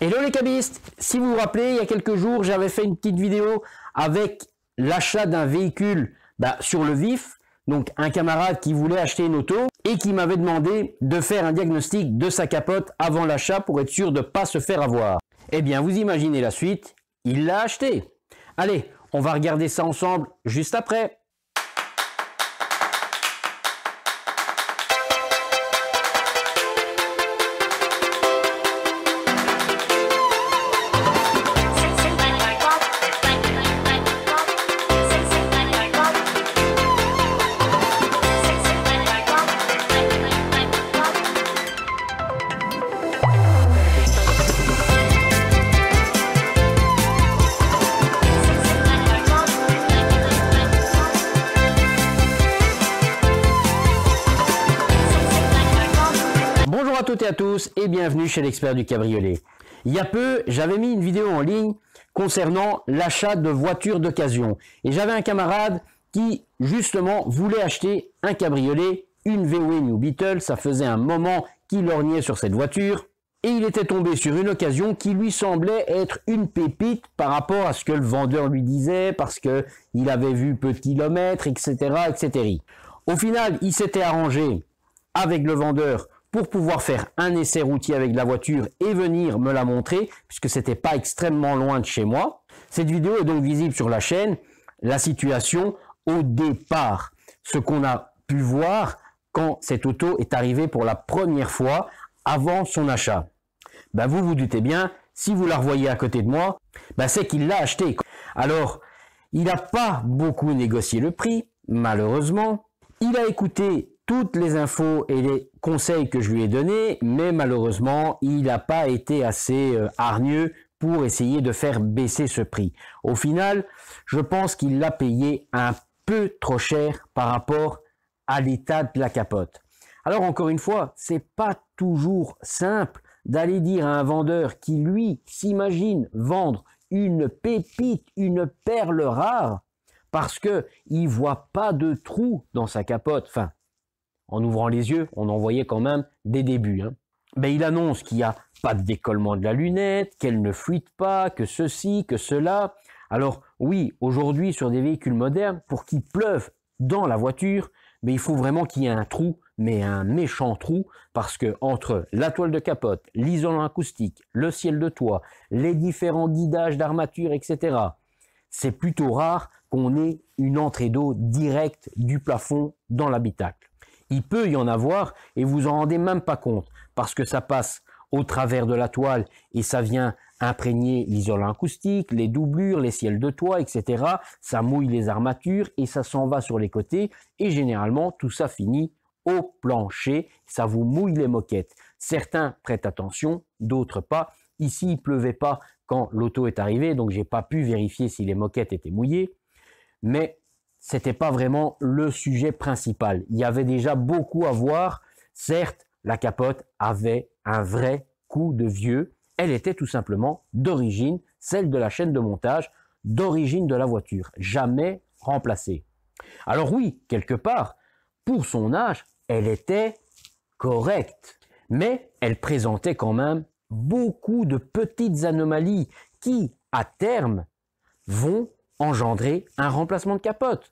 Hello les cabistes, si vous vous rappelez, il y a quelques jours, j'avais fait une petite vidéo avec l'achat d'un véhicule sur le vif. Donc un camarade qui voulait acheter une auto et qui m'avait demandé de faire un diagnostic de sa capote avant l'achat pour être sûr de ne pas se faire avoir. Eh bien, vous imaginez la suite, il l'a acheté. Allez, on va regarder ça ensemble juste après. Bonjour à toutes et à tous et bienvenue chez l'expert du cabriolet. Il y a peu, j'avais mis une vidéo en ligne concernant l'achat de voitures d'occasion. Et j'avais un camarade qui, justement, voulait acheter un cabriolet, une VW New Beetle. Ça faisait un moment qu'il lorgnait sur cette voiture. Et il était tombé sur une occasion qui lui semblait être une pépite par rapport à ce que le vendeur lui disait, parce qu'il avait vu peu de kilomètres, etc., etc. Au final, il s'était arrangé avec le vendeur pour pouvoir faire un essai routier avec la voiture et venir me la montrer, puisque c'était pas extrêmement loin de chez moi. Cette vidéo est donc visible sur la chaîne. La situation au départ, ce qu'on a pu voir quand cette auto est arrivée pour la première fois avant son achat. Vous vous doutez bien, si vous la revoyez à côté de moi, c'est qu'il l'a acheté. Alors, il n'a pas beaucoup négocié le prix, malheureusement. Il a écouté toutes les infos et les conseils que je lui ai donnés, mais malheureusement, il n'a pas été assez hargneux pour essayer de faire baisser ce prix. Au final, je pense qu'il l'a payé un peu trop cher par rapport à l'état de la capote. Alors encore une fois, c'est pas toujours simple d'aller dire à un vendeur qui, lui, s'imagine vendre une pépite, une perle rare, parce que il voit pas de trou dans sa capote. Enfin, en ouvrant les yeux, on en voyait quand même des débuts. Il annonce qu'il n'y a pas de décollement de la lunette, qu'elle ne fuite pas, que ceci, que cela. Alors oui, aujourd'hui, sur des véhicules modernes, pour qu'il pleuve dans la voiture, il faut vraiment qu'il y ait un trou, mais un méchant trou, parce que entre la toile de capote, l'isolant acoustique, le ciel de toit, les différents guidages d'armature, etc., c'est plutôt rare qu'on ait une entrée d'eau directe du plafond dans l'habitacle. Il peut y en avoir et vous en rendez même pas compte parce que ça passe au travers de la toile et ça vient imprégner l'isolant acoustique, les doublures, les ciels de toit, etc. Ça mouille les armatures et ça s'en va sur les côtés et généralement tout ça finit au plancher, ça vous mouille les moquettes. Certains prêtent attention, d'autres pas. Ici, il pleuvait pas quand l'auto est arrivée, donc j'ai pas pu vérifier si les moquettes étaient mouillées, mais c'était pas vraiment le sujet principal. Il y avait déjà beaucoup à voir. Certes, la capote avait un vrai coup de vieux. Elle était tout simplement d'origine, celle de la chaîne de montage, d'origine de la voiture, jamais remplacée. Alors oui, quelque part, pour son âge, elle était correcte, mais elle présentait quand même beaucoup de petites anomalies qui, à terme, vont engendrer un remplacement de capote.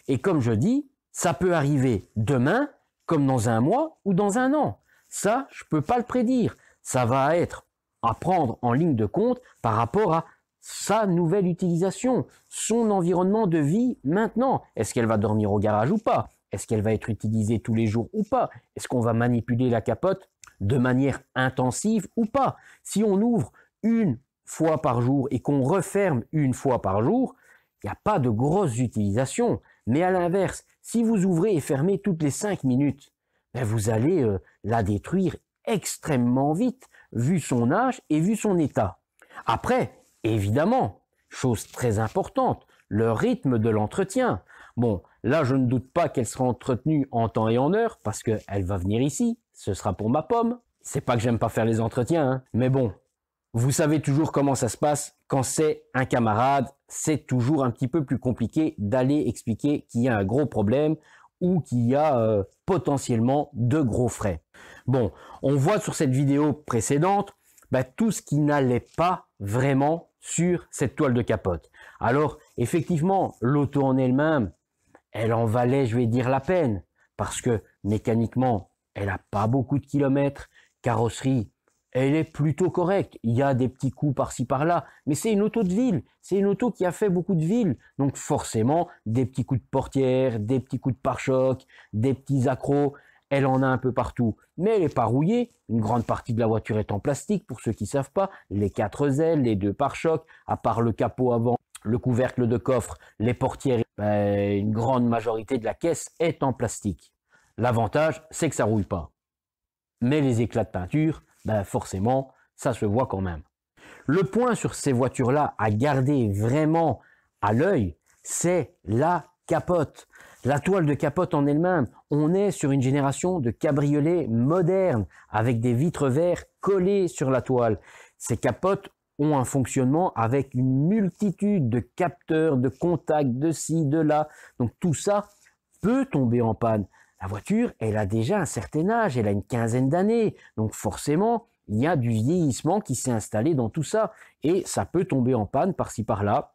Et comme je dis, ça peut arriver demain, comme dans un mois ou dans un an. Ça, je ne peux pas le prédire. Ça va être à prendre en ligne de compte par rapport à sa nouvelle utilisation, son environnement de vie maintenant. Est-ce qu'elle va dormir au garage ou pas? Est-ce qu'elle va être utilisée tous les jours ou pas? Est-ce qu'on va manipuler la capote de manière intensive ou pas? Si on ouvre une fois par jour et qu'on referme une fois par jour, il n'y a pas de grosse utilisation. Mais à l'inverse, si vous ouvrez et fermez toutes les 5 minutes, vous allez la détruire extrêmement vite, vu son âge et vu son état. Après, évidemment, chose très importante, le rythme de l'entretien. Bon, là, je ne doute pas qu'elle sera entretenue en temps et en heure, parce qu'elle va venir ici, ce sera pour ma pomme. C'est pas que j'aime pas faire les entretiens, mais bon, vous savez toujours comment ça se passe quand c'est un camarade, c'est toujours un petit peu plus compliqué d'aller expliquer qu'il y a un gros problème ou qu'il y a potentiellement de gros frais. Bon, on voit sur cette vidéo précédente tout ce qui n'allait pas vraiment sur cette toile de capote. Alors, effectivement, l'auto en elle-même, elle en valait, je vais dire, la peine, parce que mécaniquement, elle n'a pas beaucoup de kilomètres, carrosserie, elle est plutôt correcte. Il y a des petits coups par-ci par-là, mais c'est une auto de ville, c'est une auto qui a fait beaucoup de villes, donc forcément, des petits coups de portière, des petits coups de pare-choc, des petits accros, elle en a un peu partout, mais elle n'est pas rouillée. Une grande partie de la voiture est en plastique, pour ceux qui ne savent pas. Les 4 ailes, les 2 pare-chocs, à part le capot avant, le couvercle de coffre, les portières, une grande majorité de la caisse est en plastique. L'avantage, c'est que ça ne rouille pas. Mais les éclats de peinture, forcément, ça se voit quand même. Le point sur ces voitures-là à garder vraiment à l'œil, c'est la capote. La toile de capote en elle-même, on est sur une génération de cabriolets modernes avec des vitres verres collées sur la toile. Ces capotes ont un fonctionnement avec une multitude de capteurs, de contacts, de ci, de là. Donc tout ça peut tomber en panne. La voiture, elle a déjà un certain âge, elle a une quinzaine d'années. Donc forcément, il y a du vieillissement qui s'est installé dans tout ça. Et ça peut tomber en panne par-ci par-là.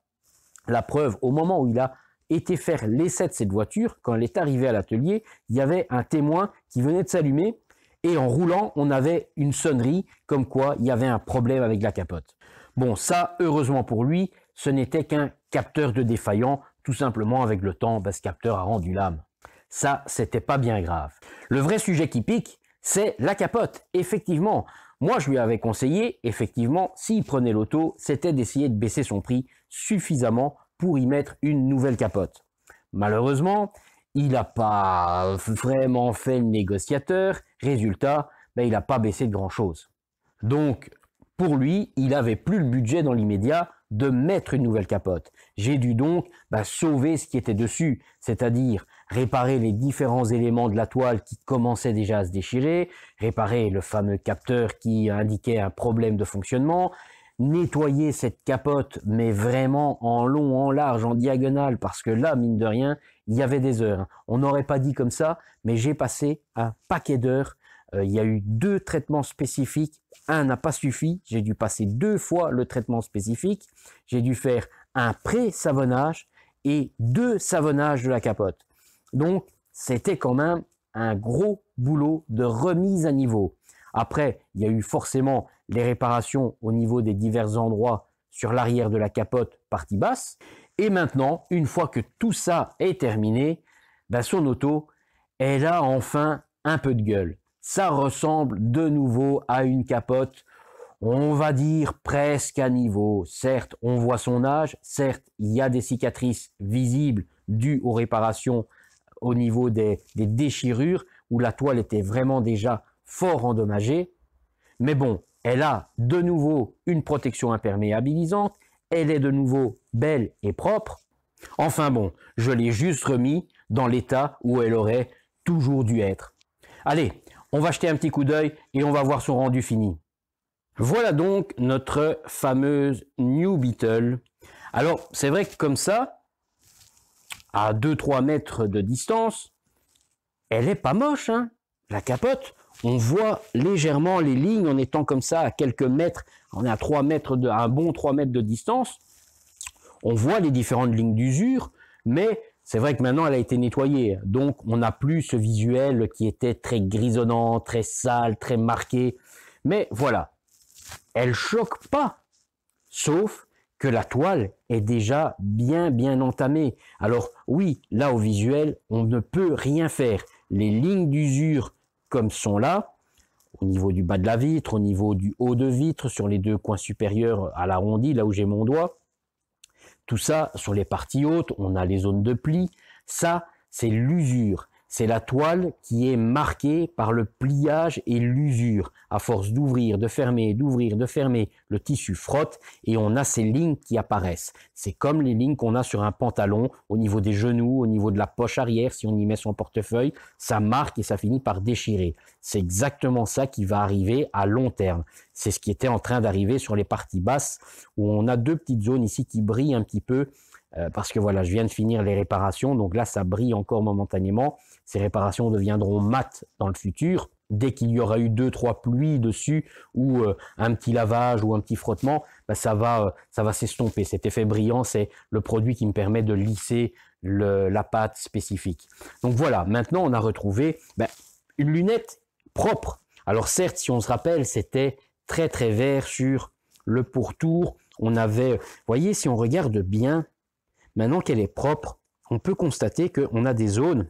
La preuve, au moment où il a été faire l'essai de cette voiture, quand elle est arrivée à l'atelier, il y avait un témoin qui venait de s'allumer et en roulant, on avait une sonnerie comme quoi il y avait un problème avec la capote. Bon, ça, heureusement pour lui, ce n'était qu'un capteur de défaillant, tout simplement avec le temps, ce capteur a rendu l'âme. Ça, c'était pas bien grave. Le vrai sujet qui pique, c'est la capote. Effectivement, moi je lui avais conseillé, effectivement, s'il prenait l'auto, c'était d'essayer de baisser son prix suffisamment pour y mettre une nouvelle capote. Malheureusement, il n'a pas vraiment fait le négociateur. Résultat, il n'a pas baissé de grand-chose. Donc, pour lui, il n'avait plus le budget dans l'immédiat de mettre une nouvelle capote. J'ai dû donc sauver ce qui était dessus, c'est-à-dire réparer les différents éléments de la toile qui commençaient déjà à se déchirer, réparer le fameux capteur qui indiquait un problème de fonctionnement, nettoyer cette capote, mais vraiment en long, en large, en diagonale, parce que là, mine de rien, il y avait des heures. On n'aurait pas dit comme ça, mais j'ai passé un paquet d'heures. Il y a eu 2 traitements spécifiques. Un n'a pas suffi. J'ai dû passer 2 fois le traitement spécifique. J'ai dû faire un pré-savonnage et 2 savonnages de la capote. Donc, c'était quand même un gros boulot de remise à niveau. Après, il y a eu forcément les réparations au niveau des divers endroits sur l'arrière de la capote partie basse. Et maintenant, une fois que tout ça est terminé, son auto, elle a enfin un peu de gueule. Ça ressemble de nouveau à une capote, on va dire presque à niveau. Certes, on voit son âge, certes, il y a des cicatrices visibles dues aux réparations au niveau des déchirures, où la toile était vraiment déjà fort endommagée. Mais bon, elle a de nouveau une protection imperméabilisante, elle est de nouveau belle et propre. Enfin bon, je l'ai juste remis dans l'état où elle aurait toujours dû être. Allez, on va jeter un petit coup d'œil et on va voir son rendu fini. Voilà donc notre fameuse New Beetle. Alors, c'est vrai que comme ça, à 2-3 mètres de distance, elle est pas moche, hein, la capote. On voit légèrement les lignes en étant comme ça à quelques mètres. On est à 3 mètres un bon 3 mètres de distance. On voit les différentes lignes d'usure, mais c'est vrai que maintenant elle a été nettoyée. Donc on n'a plus ce visuel qui était très grisonnant, très sale, très marqué. Mais voilà, elle choque pas. Sauf que la toile est déjà bien entamée. Alors oui, là au visuel, on ne peut rien faire. Les lignes d'usure comme sont là, au niveau du bas de la vitre, au niveau du haut de vitre, sur les 2 coins supérieurs à l'arrondi, là où j'ai mon doigt, tout ça, sur les parties hautes, on a les zones de pli. Ça, c'est l'usure. C'est la toile qui est marquée par le pliage et l'usure. À force d'ouvrir, de fermer, d'ouvrir, de fermer, le tissu frotte et on a ces lignes qui apparaissent. C'est comme les lignes qu'on a sur un pantalon, au niveau des genoux, au niveau de la poche arrière, si on y met son portefeuille, ça marque et ça finit par déchirer. C'est exactement ça qui va arriver à long terme. C'est ce qui était en train d'arriver sur les parties basses, où on a 2 petites zones ici qui brillent un petit peu, parce que voilà, je viens de finir les réparations, donc là ça brille encore momentanément. Ces réparations deviendront mates dans le futur. dès qu'il y aura eu 2-3 pluies dessus ou un petit lavage ou un petit frottement, ben ça va s'estomper. Cet effet brillant, c'est le produit qui me permet de lisser la pâte spécifique. Donc voilà, maintenant on a retrouvé une lunette propre. Alors certes, si on se rappelle, c'était très très vert sur le pourtour. On avait, vous voyez, si on regarde bien, maintenant qu'elle est propre, on peut constater qu'on a des zones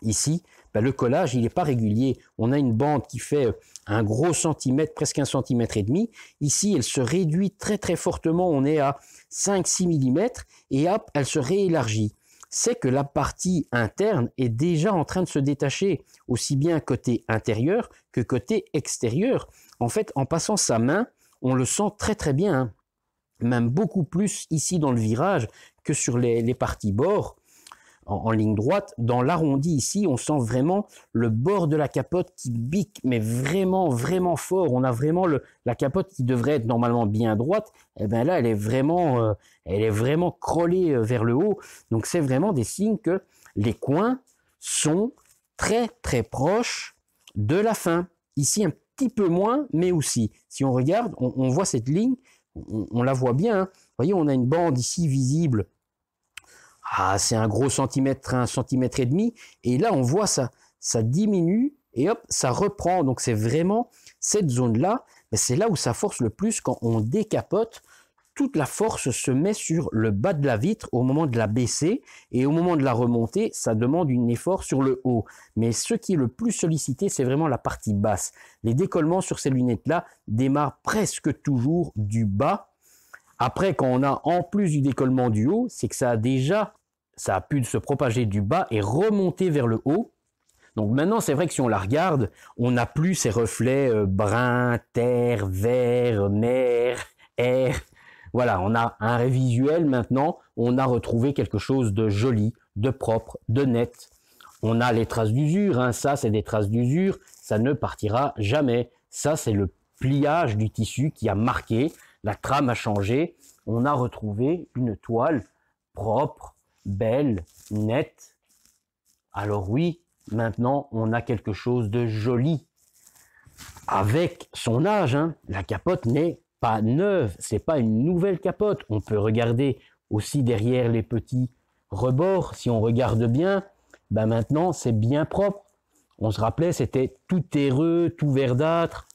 ici. Le collage, il n'est pas régulier. On a une bande qui fait un gros centimètre, presque 1,5 cm. Ici, elle se réduit très très fortement. On est à 5-6 mm et hop, elle se réélargit. C'est que la partie interne est déjà en train de se détacher, aussi bien côté intérieur que côté extérieur. En fait, en passant sa main, on le sent très très bien, hein. Même beaucoup plus ici dans le virage que sur les parties bords. En ligne droite, dans l'arrondi ici, on sent vraiment le bord de la capote qui bique, mais vraiment, vraiment fort. On a vraiment la capote qui devrait être normalement bien droite. Et bien là, elle est vraiment crollée vers le haut. Donc c'est vraiment des signes que les coins sont très, très proches de la fin. Ici, un petit peu moins, mais aussi. Si on regarde, on voit cette ligne, on la voit bien, hein. Vous voyez, on a une bande ici visible. Ah, c'est un gros centimètre, 1,5 cm. Et là, on voit ça diminue et hop, ça reprend. Donc, c'est vraiment cette zone-là. C'est là où ça force le plus quand on décapote. Toute la force se met sur le bas de la vitre au moment de la baisser. Et au moment de la remonter, ça demande un effort sur le haut. Mais ce qui est le plus sollicité, c'est vraiment la partie basse. Les décollements sur ces lunettes-là démarrent presque toujours du bas. Après, quand on a en plus du décollement du haut, c'est que ça a pu se propager du bas et remonter vers le haut. Donc maintenant, c'est vrai que si on la regarde, on n'a plus ces reflets brun, terre, vert, mer, air. Voilà, on a un visuel maintenant, on a retrouvé quelque chose de joli, de propre, de net. On a les traces d'usure, hein. Ça c'est des traces d'usure, ça ne partira jamais. Ça c'est le pliage du tissu qui a marqué. La trame a changé, on a retrouvé une toile propre, belle, nette. Alors oui, maintenant on a quelque chose de joli. Avec son âge, hein, la capote n'est pas neuve, c'est pas une nouvelle capote. On peut regarder aussi derrière les petits rebords, si on regarde bien, maintenant c'est bien propre. On se rappelait, c'était tout terreux, tout verdâtre.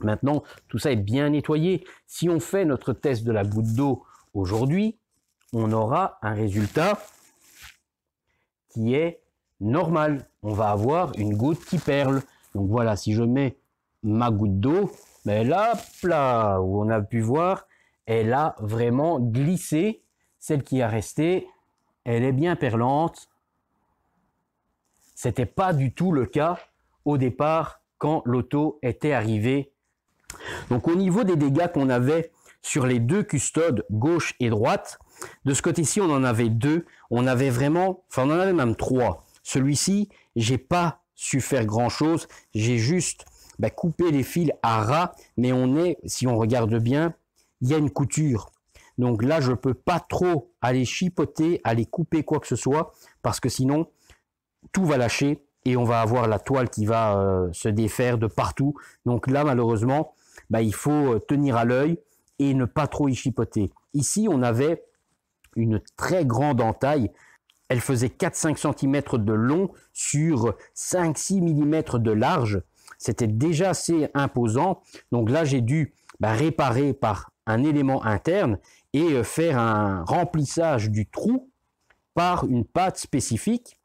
Maintenant, tout ça est bien nettoyé. Si on fait notre test de la goutte d'eau aujourd'hui, on aura un résultat qui est normal. On va avoir une goutte qui perle. Donc voilà, si je mets ma goutte d'eau, là, où on a pu voir, elle a vraiment glissé. Celle qui a resté, elle est bien perlante. C'était pas du tout le cas au départ quand l'auto était arrivée. Donc au niveau des dégâts qu'on avait sur les deux custodes gauche et droite, de ce côté-ci on en avait deux, on avait vraiment, on en avait même trois. Celui-ci, j'ai pas su faire grand-chose, j'ai juste coupé les fils à ras, mais si on regarde bien, il y a une couture. Donc là, je peux pas trop aller chipoter, aller couper quoi que ce soit, parce que sinon, tout va lâcher et on va avoir la toile qui va se défaire de partout. Donc là, malheureusement, il faut tenir à l'œil et ne pas trop y chipoter. Ici, on avait une très grande entaille. Elle faisait 4-5 cm de long sur 5-6 mm de large. C'était déjà assez imposant. Donc là, j'ai dû réparer par un élément interne et faire un remplissage du trou par une pâte spécifique.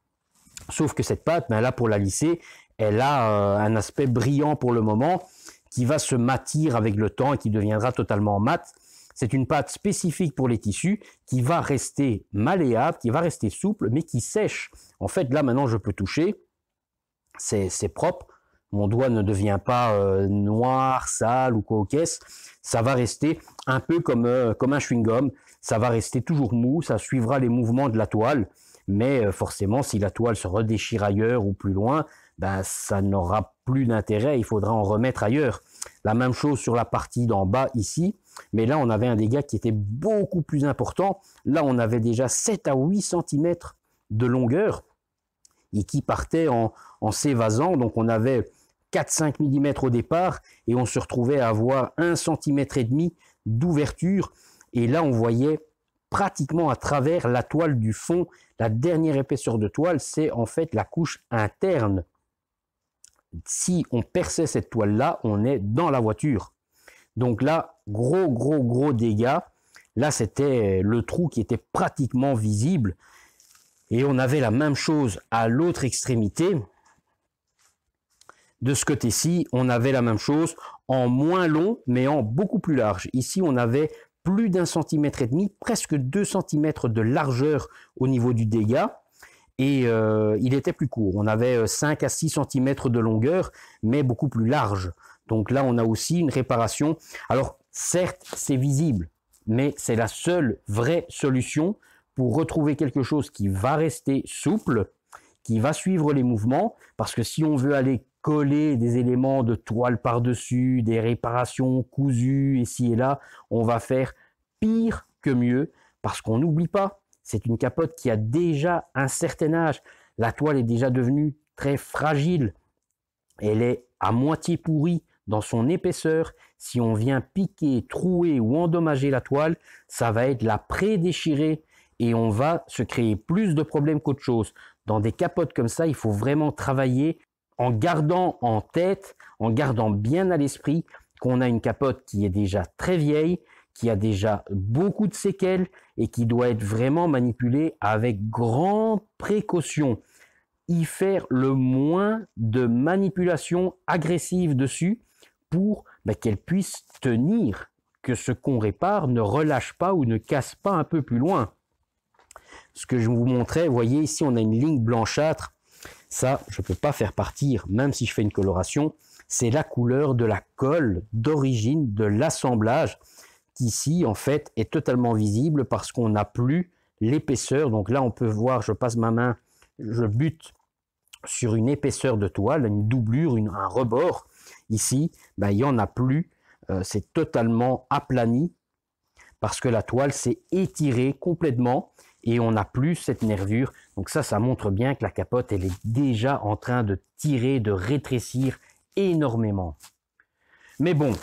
Sauf que cette pâte, là pour la lisser, elle a un aspect brillant pour le moment qui va se matir avec le temps et qui deviendra totalement mat. C'est une pâte spécifique pour les tissus qui va rester malléable, qui va rester souple, mais qui sèche. En fait, là maintenant je peux toucher, c'est propre. Mon doigt ne devient pas noir, sale ou cocasse. Ça va rester un peu comme un chewing-gum. Ça va rester toujours mou, ça suivra les mouvements de la toile. Mais forcément, si la toile se redéchire ailleurs ou plus loin, ça n'aura plus d'intérêt, il faudra en remettre ailleurs. La même chose sur la partie d'en bas ici, mais là on avait un dégât qui était beaucoup plus important. Là on avait déjà 7 à 8 cm de longueur et qui partait en s'évasant, donc on avait 4-5 mm au départ et on se retrouvait à avoir 1,5 cm d'ouverture. Et là, on voyait pratiquement à travers la toile du fond. La dernière épaisseur de toile, c'est en fait la couche interne. Si on perçait cette toile-là, on est dans la voiture. Donc là, gros dégâts. Là, c'était le trou qui était pratiquement visible. Et on avait la même chose à l'autre extrémité. De ce côté-ci, on avait la même chose en moins long, mais en beaucoup plus large. Ici, on avait plus d'1,5 cm, presque 2 cm de largeur au niveau du dégât. Et il était plus court. On avait 5 à 6 cm de longueur, mais beaucoup plus large. Donc là, on a aussi une réparation. Alors, certes, c'est visible, mais c'est la seule vraie solution pour retrouver quelque chose qui va rester souple, qui va suivre les mouvements, parce que si on veut aller coller des éléments de toile par-dessus, des réparations cousues ici et là, on va faire pire que mieux, parce qu'on n'oublie pas, c'est une capote qui a déjà un certain âge. La toile est déjà devenue très fragile. Elle est à moitié pourrie dans son épaisseur. Si on vient piquer, trouer ou endommager la toile, ça va être la pré-déchirée et on va se créer plus de problèmes qu'autre chose. Dans des capotes comme ça, il faut vraiment travailler en gardant en tête, en gardant bien à l'esprit qu'on a une capote qui est déjà très vieille, qui a déjà beaucoup de séquelles et qui doit être vraiment manipulée avec grande précaution. Y faire le moins de manipulation agressive dessus pour qu'elle puisse tenir, que ce qu'on répare ne relâche pas ou ne casse pas un peu plus loin. Ce que je vous montrais, vous voyez ici on a une ligne blanchâtre, ça je ne peux pas faire partir même si je fais une coloration, c'est la couleur de la colle d'origine de l'assemblage qui ici en fait est totalement visible parce qu'on n'a plus l'épaisseur. Donc là on peut voir, je passe ma main, je bute sur une épaisseur de toile, une doublure, un rebord. Ici, il n'y en a plus, c'est totalement aplani parce que la toile s'est étirée complètement et on n'a plus cette nervure. Donc ça montre bien que la capote, elle est déjà en train de tirer, de rétrécir énormément. Mais bon,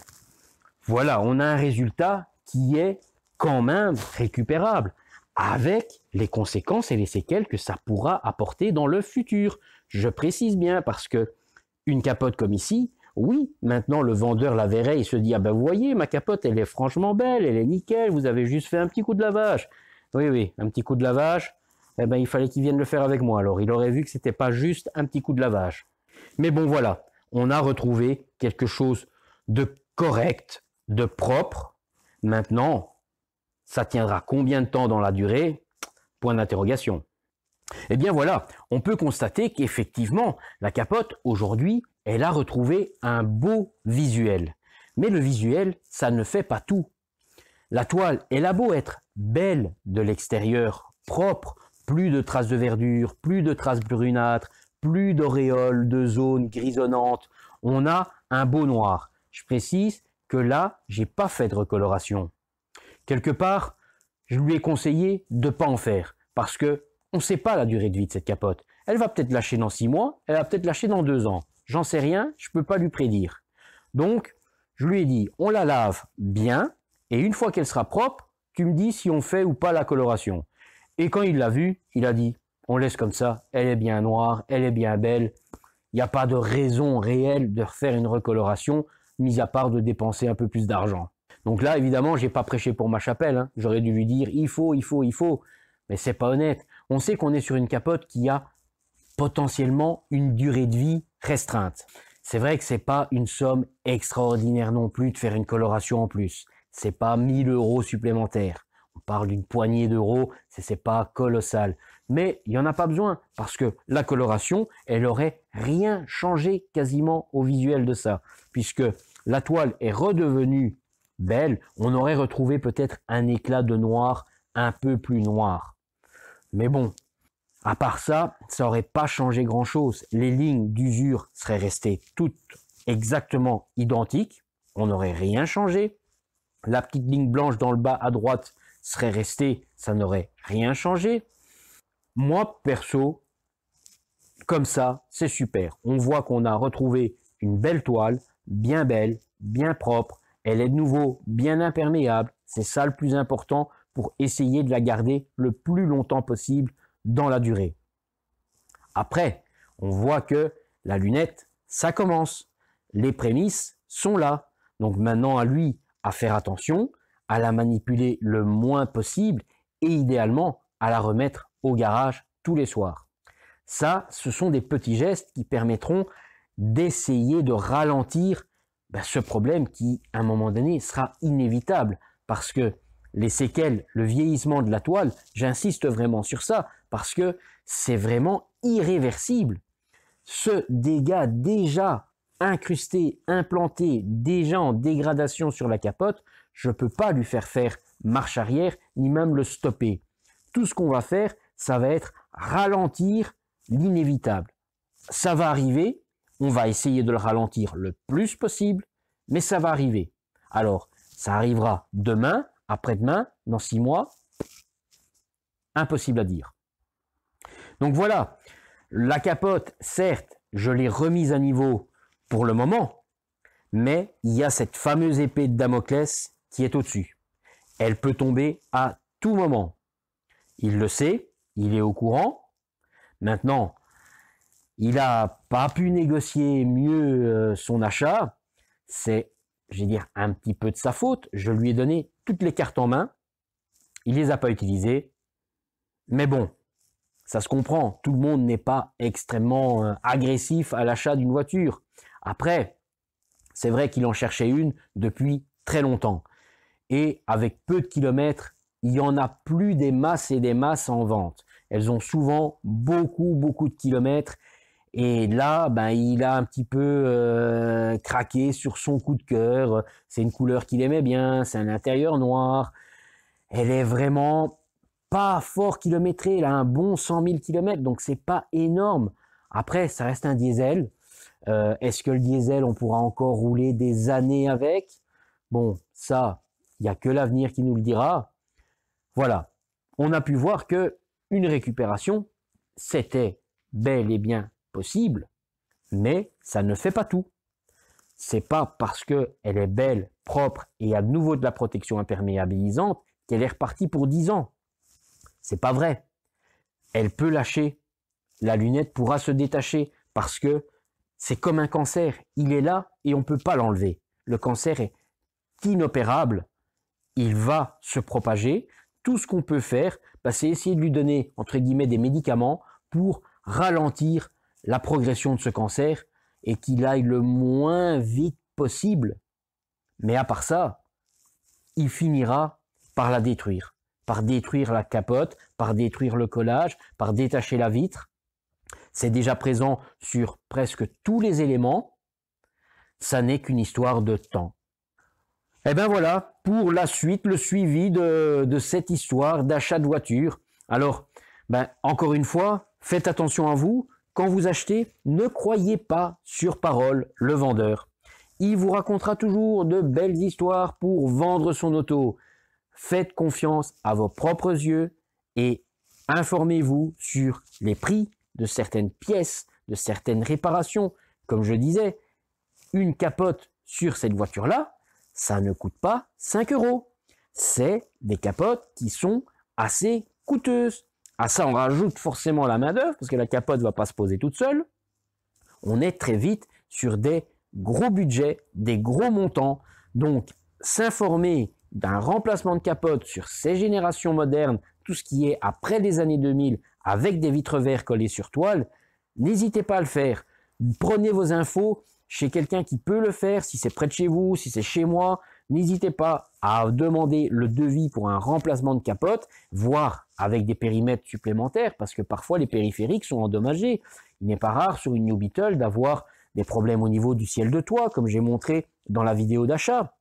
voilà, on a un résultat qui est quand même récupérable, avec les conséquences et les séquelles que ça pourra apporter dans le futur. Je précise bien parce que une capote comme ici, oui, maintenant le vendeur la verrait, il se dit « Ah ben vous voyez, ma capote, elle est franchement belle, elle est nickel, vous avez juste fait un petit coup de lavage. » Oui, un petit coup de lavage, eh ben il fallait qu'il vienne le faire avec moi. Alors il aurait vu que c'était pas juste un petit coup de lavage. Mais bon voilà, on a retrouvé quelque chose de correct, de propre. Maintenant, ça tiendra combien de temps dans la durée? Point d'interrogation. Eh bien voilà, on peut constater qu'effectivement, la capote, aujourd'hui, elle a retrouvé un beau visuel. Mais le visuel, ça ne fait pas tout. La toile, elle a beau être belle de l'extérieur, propre, plus de traces de verdure, plus de traces brunâtres, plus d'auréoles, de zones grisonnantes, on a un beau noir. Je précise que là, j'ai pas fait de recoloration. Quelque part, je lui ai conseillé de ne pas en faire, parce que on ne sait pas la durée de vie de cette capote. Elle va peut-être lâcher dans 6 mois, elle va peut-être lâcher dans 2 ans. J'en sais rien, je ne peux pas lui prédire. Donc, je lui ai dit, on la lave bien, et une fois qu'elle sera propre, tu me dis si on fait ou pas la coloration. Et quand il l'a vue, il a dit, on laisse comme ça, elle est bien noire, elle est bien belle, il n'y a pas de raison réelle de refaire une recoloration, mis à part de dépenser un peu plus d'argent. Donc là, évidemment, j'ai pas prêché pour ma chapelle, hein. J'aurais dû lui dire, il faut, mais c'est pas honnête. On sait qu'on est sur une capote qui a potentiellement une durée de vie restreinte. C'est vrai que c'est pas une somme extraordinaire non plus de faire une coloration en plus. C'est pas 1000 € supplémentaires. On parle d'une poignée d'euros, c'est pas colossal. Mais il n'y en a pas besoin, parce que la coloration, elle aurait rien changé quasiment au visuel de ça. Puisque la toile est redevenue belle, on aurait retrouvé peut-être un éclat de noir un peu plus noir. Mais bon, à part ça, ça n'aurait pas changé grand-chose. Les lignes d'usure seraient restées toutes exactement identiques. On n'aurait rien changé. La petite ligne blanche dans le bas à droite serait restée, ça n'aurait rien changé. Moi, perso, comme ça, c'est super. On voit qu'on a retrouvé une belle toile, bien belle, bien propre. Elle est de nouveau bien imperméable. C'est ça le plus important pour essayer de la garder le plus longtemps possible dans la durée. Après, on voit que la lunette, ça commence. Les prémices sont là. Donc maintenant, à lui, à faire attention, à la manipuler le moins possible et idéalement à la remettre au garage tous les soirs. Ça, ce sont des petits gestes qui permettront d'essayer de ralentir ce problème qui, à un moment donné, sera inévitable parce que les séquelles, le vieillissement de la toile, j'insiste vraiment sur ça parce que c'est vraiment irréversible. Ce dégât déjà incrusté, implanté, déjà en dégradation sur la capote, je ne peux pas lui faire marche arrière ni même le stopper. Tout ce qu'on va faire, ça va être ralentir l'inévitable. Ça va arriver, on va essayer de le ralentir le plus possible, mais ça va arriver. Alors, ça arrivera demain, après-demain, dans 6 mois, impossible à dire. Donc voilà, la capote, certes, je l'ai remise à niveau pour le moment, mais il y a cette fameuse épée de Damoclès qui est au-dessus. Elle peut tomber à tout moment. Il le sait, il est au courant. Maintenant, il n'a pas pu négocier mieux son achat. C'est, je vais dire, un petit peu de sa faute. Je lui ai donné toutes les cartes en main. Il ne les a pas utilisées. Mais bon, ça se comprend. Tout le monde n'est pas extrêmement agressif à l'achat d'une voiture. Après, c'est vrai qu'il en cherchait une depuis très longtemps. Et avec peu de kilomètres, il n'y en a plus des masses et des masses en vente. Elles ont souvent beaucoup de kilomètres. Et là, il a un petit peu craqué sur son coup de cœur. C'est une couleur qu'il aimait bien, c'est un intérieur noir. Elle est vraiment pas fort kilométrée, elle a un bon 100 000 km, donc c'est pas énorme. Après, ça reste un diesel. Est-ce que le diesel, on pourra encore rouler des années avec? Bon, ça, il n'y a que l'avenir qui nous le dira. Voilà, on a pu voir que une récupération, c'était bel et bien possible, mais ça ne fait pas tout. C'est pas parce qu'elle est belle, propre et à nouveau de la protection imperméabilisante qu'elle est repartie pour 10 ans. C'est pas vrai. Elle peut lâcher. La lunette pourra se détacher parce que c'est comme un cancer. Il est là et on ne peut pas l'enlever. Le cancer est inopérable. Il va se propager. Tout ce qu'on peut faire, c'est essayer de lui donner, entre guillemets, des médicaments pour ralentir la progression de ce cancer et qu'il aille le moins vite possible. Mais à part ça, il finira par la détruire. Par détruire la capote, par détruire le collage, par détacher la vitre. C'est déjà présent sur presque tous les éléments. Ça n'est qu'une histoire de temps. Et bien voilà, pour la suite, le suivi de cette histoire d'achat de voiture. Alors, encore une fois, faites attention à vous. Quand vous achetez, ne croyez pas sur parole le vendeur. Il vous racontera toujours de belles histoires pour vendre son auto. Faites confiance à vos propres yeux et informez-vous sur les prix de certaines pièces, de certaines réparations. Comme je disais, une capote sur cette voiture-là, ça ne coûte pas 5 €. C'est des capotes qui sont assez coûteuses. À ça, on rajoute forcément la main-d'œuvre parce que la capote ne va pas se poser toute seule. On est très vite sur des gros budgets, des gros montants. Donc, s'informer d'un remplacement de capote sur ces générations modernes, tout ce qui est après les années 2000, avec des vitres verres collées sur toile, n'hésitez pas à le faire. Prenez vos infos chez quelqu'un qui peut le faire, si c'est près de chez vous, si c'est chez moi. N'hésitez pas à demander le devis pour un remplacement de capote, voire avec des périmètres supplémentaires, parce que parfois les périphériques sont endommagés. Il n'est pas rare sur une New Beetle d'avoir des problèmes au niveau du ciel de toit, comme j'ai montré dans la vidéo d'achat.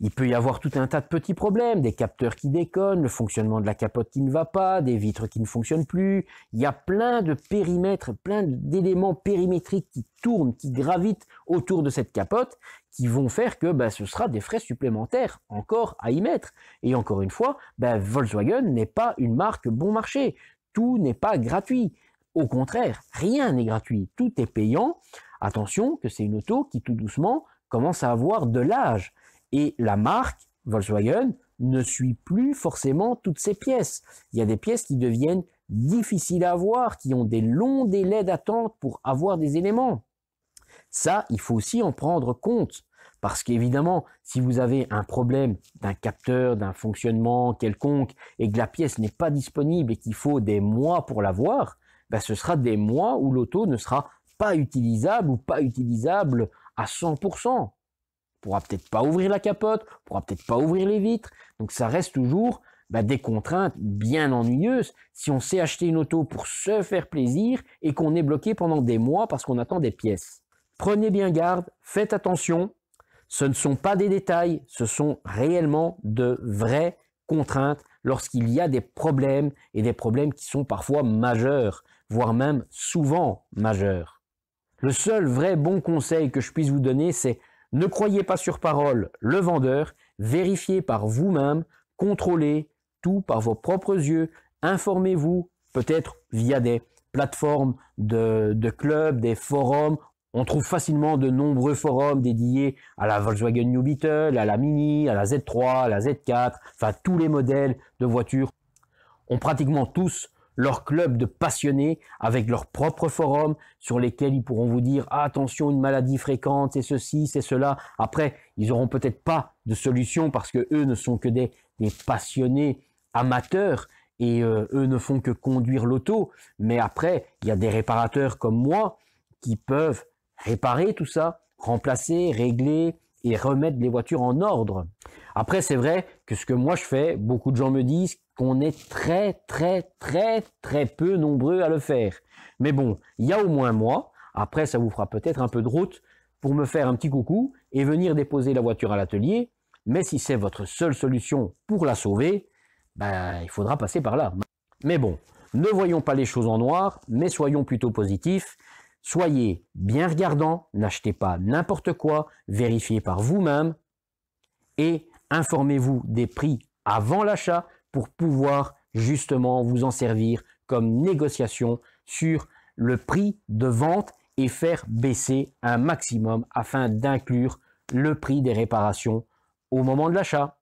Il peut y avoir tout un tas de petits problèmes, des capteurs qui déconnent, le fonctionnement de la capote qui ne va pas, des vitres qui ne fonctionnent plus. Il y a plein de périmètres, plein d'éléments périmétriques qui tournent, qui gravitent autour de cette capote, qui vont faire que ce sera des frais supplémentaires encore à y mettre. Et encore une fois, Volkswagen n'est pas une marque bon marché. Tout n'est pas gratuit. Au contraire, rien n'est gratuit. Tout est payant. attention que c'est une auto qui tout doucement commence à avoir de l'âge. Et la marque Volkswagen ne suit plus forcément toutes ces pièces. Il y a des pièces qui deviennent difficiles à avoir, qui ont des longs délais d'attente pour avoir des éléments. Ça, il faut aussi en prendre compte. Parce qu'évidemment, si vous avez un problème d'un capteur, d'un fonctionnement quelconque, et que la pièce n'est pas disponible et qu'il faut des mois pour l'avoir, ben ce sera des mois où l'auto ne sera pas utilisable ou pas utilisable à 100%. On pourra peut-être pas ouvrir la capote, on pourra peut-être pas ouvrir les vitres. Donc ça reste toujours des contraintes bien ennuyeuses si on sait acheter une auto pour se faire plaisir et qu'on est bloqué pendant des mois parce qu'on attend des pièces. Prenez bien garde, faites attention. Ce ne sont pas des détails, ce sont réellement de vraies contraintes lorsqu'il y a des problèmes et des problèmes qui sont parfois majeurs, voire même souvent majeurs. Le seul vrai bon conseil que je puisse vous donner, c'est ne croyez pas sur parole le vendeur, vérifiez par vous-même, contrôlez tout par vos propres yeux, informez-vous peut-être via des plateformes de clubs, des forums. On trouve facilement de nombreux forums dédiés à la Volkswagen New Beetle, à la Mini, à la Z3, à la Z4, enfin tous les modèles de voitures ont pratiquement tous leur club de passionnés avec leurs propres forums sur lesquels ils pourront vous dire ah, attention, une maladie fréquente, c'est ceci, c'est cela. Après, ils n'auront peut-être pas de solution parce que eux ne sont que des passionnés amateurs et eux ne font que conduire l'auto. Mais après, il y a des réparateurs comme moi qui peuvent réparer tout ça, remplacer, régler et remettre les voitures en ordre. Après, c'est vrai que ce que moi je fais, beaucoup de gens me disent qu'on est très peu nombreux à le faire. Mais bon, il y a au moins moi. Après, ça vous fera peut-être un peu de route pour me faire un petit coucou et venir déposer la voiture à l'atelier. Mais si c'est votre seule solution pour la sauver, il faudra passer par là. Mais bon, ne voyons pas les choses en noir, mais soyons plutôt positifs. Soyez bien regardants, n'achetez pas n'importe quoi, vérifiez par vous-même et informez-vous des prix avant l'achat pour pouvoir justement vous en servir comme négociation sur le prix de vente et faire baisser un maximum afin d'inclure le prix des réparations au moment de l'achat.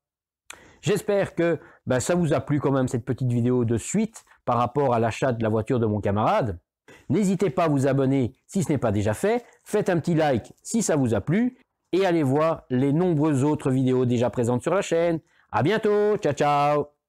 J'espère que ça vous a plu quand même cette petite vidéo de suite par rapport à l'achat de la voiture de mon camarade. N'hésitez pas à vous abonner si ce n'est pas déjà fait, faites un petit like si ça vous a plu et allez voir les nombreuses autres vidéos déjà présentes sur la chaîne. À bientôt, ciao ciao.